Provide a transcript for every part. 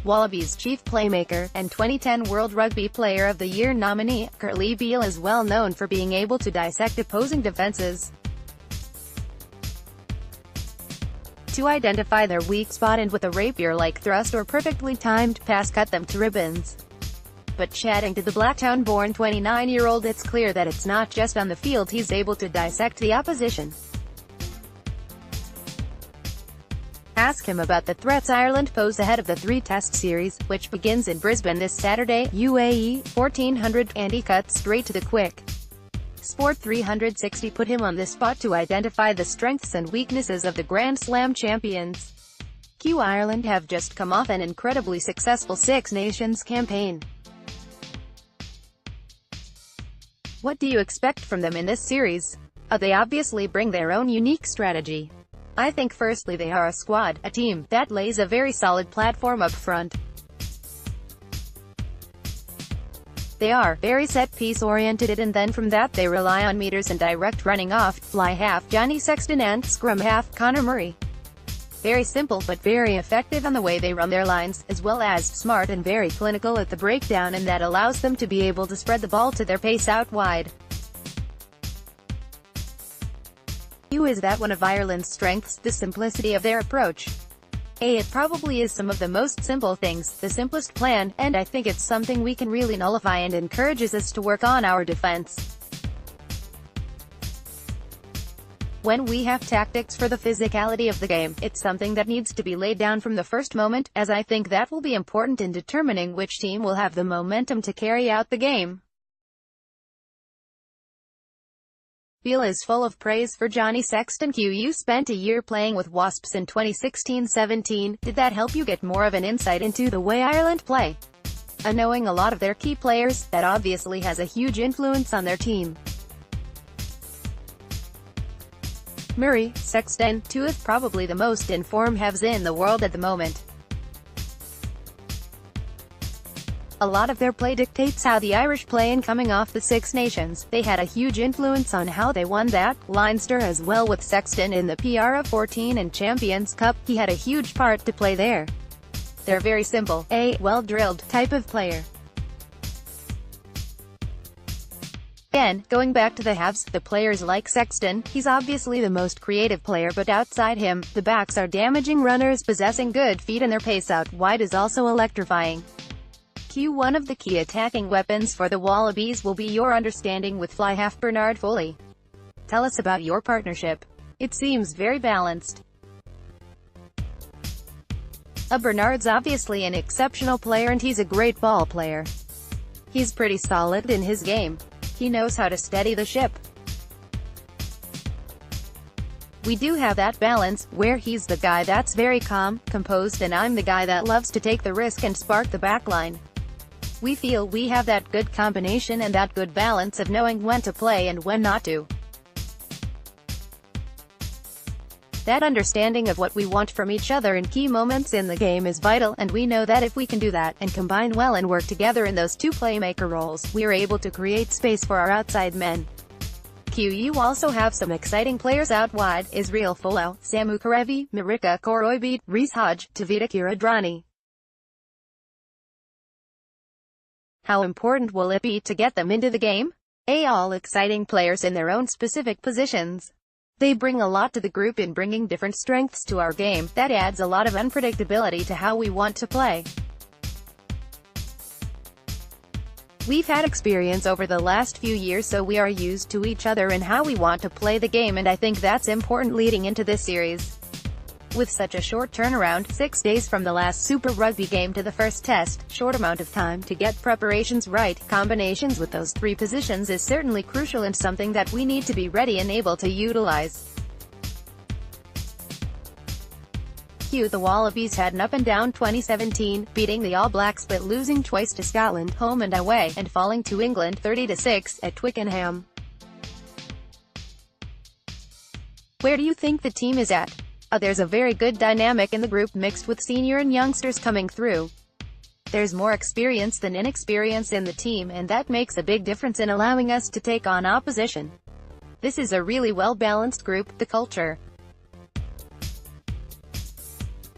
Wallabies chief playmaker, and 2010 World Rugby Player of the Year nominee, Kurtley Beale is well known for being able to dissect opposing defences to identify their weak spot and with a rapier-like thrust or perfectly timed pass cut them to ribbons. But chatting to the Blacktown-born 29-year-old, it's clear that it's not just on the field he's able to dissect the opposition. Ask him about the threats Ireland pose ahead of the three-test series, which begins in Brisbane this Saturday, UAE, 1400, and he cuts straight to the quick. Sport 360 put him on the spot to identify the strengths and weaknesses of the Grand Slam champions. Ireland have just come off an incredibly successful Six Nations campaign. What do you expect from them in this series? They obviously bring their own unique strategy. I think firstly they are a squad, a team, that lays a very solid platform up front. They are very set-piece oriented, and then from that they rely on meters and direct running off, fly half Johnny Sexton and scrum half Conor Murray. Very simple but very effective on the way they run their lines, as well as smart and very clinical at the breakdown, and that allows them to be able to spread the ball to their pace out wide. Is that one of Ireland's strengths, the simplicity of their approach? It probably is some of the most simple things, the simplest plan, and I think it's something we can really nullify and encourages us to work on our defense. When we have tactics for the physicality of the game, it's something that needs to be laid down from the first moment, as I think that will be important in determining which team will have the momentum to carry out the game. Beale is full of praise for Johnny Sexton. You spent a year playing with Wasps in 2016-17, did that help you get more of an insight into the way Ireland play? Knowing a lot of their key players, that obviously has a huge influence on their team. Murray, Sexton, two of probably the most in-form halves in the world at the moment. A lot of their play dictates how the Irish play, and coming off the Six Nations, they had a huge influence on how they won that. Leinster as well, with Sexton in the PR14 and Champions Cup, he had a huge part to play there. They're very simple, a well-drilled type of player. Again, going back to the halves, the players like Sexton, he's obviously the most creative player, but outside him, the backs are damaging runners possessing good feet, and their pace out wide is also electrifying. One of the key attacking weapons for the Wallabies will be your understanding with fly half Bernard Foley. Tell us about your partnership. It seems very balanced. Bernard's obviously an exceptional player, and he's a great ball player. He's pretty solid in his game. He knows how to steady the ship. We do have that balance, where he's the guy that's very calm, composed, and I'm the guy that loves to take the risk and spark the backline. We feel we have that good combination and that good balance of knowing when to play and when not to. That understanding of what we want from each other in key moments in the game is vital, and we know that if we can do that, and combine well and work together in those two playmaker roles, we are able to create space for our outside men. You also have some exciting players out wide: Israel Folau, Samu Kerevi, Marika Koroibete, Reece Hodge, Tavita Kiradrani. How important will it be to get them into the game? All exciting players in their own specific positions. They bring a lot to the group in bringing different strengths to our game. That adds a lot of unpredictability to how we want to play. We've had experience over the last few years, so we are used to each other and how we want to play the game, and I think that's important leading into this series. With such a short turnaround, 6 days from the last Super Rugby game to the first test, short amount of time to get preparations right, combinations with those three positions is certainly crucial and something that we need to be ready and able to utilize. The Wallabies had an up-and-down 2017, beating the All Blacks but losing twice to Scotland, home and away, and falling to England 30-6 at Twickenham. Where do you think the team is at? There's a very good dynamic in the group, mixed with senior and youngsters coming through. There's more experience than inexperience in the team, and that makes a big difference in allowing us to take on opposition. This is a really well-balanced group. The culture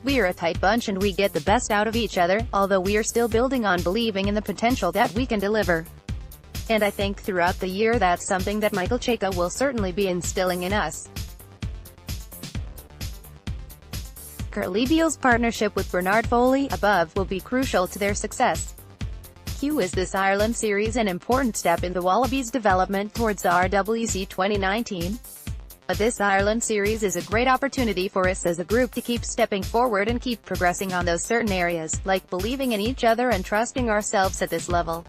We are a tight bunch and we get the best out of each other, although we are still building on believing in the potential that we can deliver. And I think throughout the year that's something that Michael Cheika will certainly be instilling in us. Kurtley Beale's partnership with Bernard Foley, above, will be crucial to their success. Is this Ireland series an important step in the Wallabies' development towards the RWC 2019? This Ireland series is a great opportunity for us as a group to keep stepping forward and keep progressing on those certain areas, like believing in each other and trusting ourselves at this level.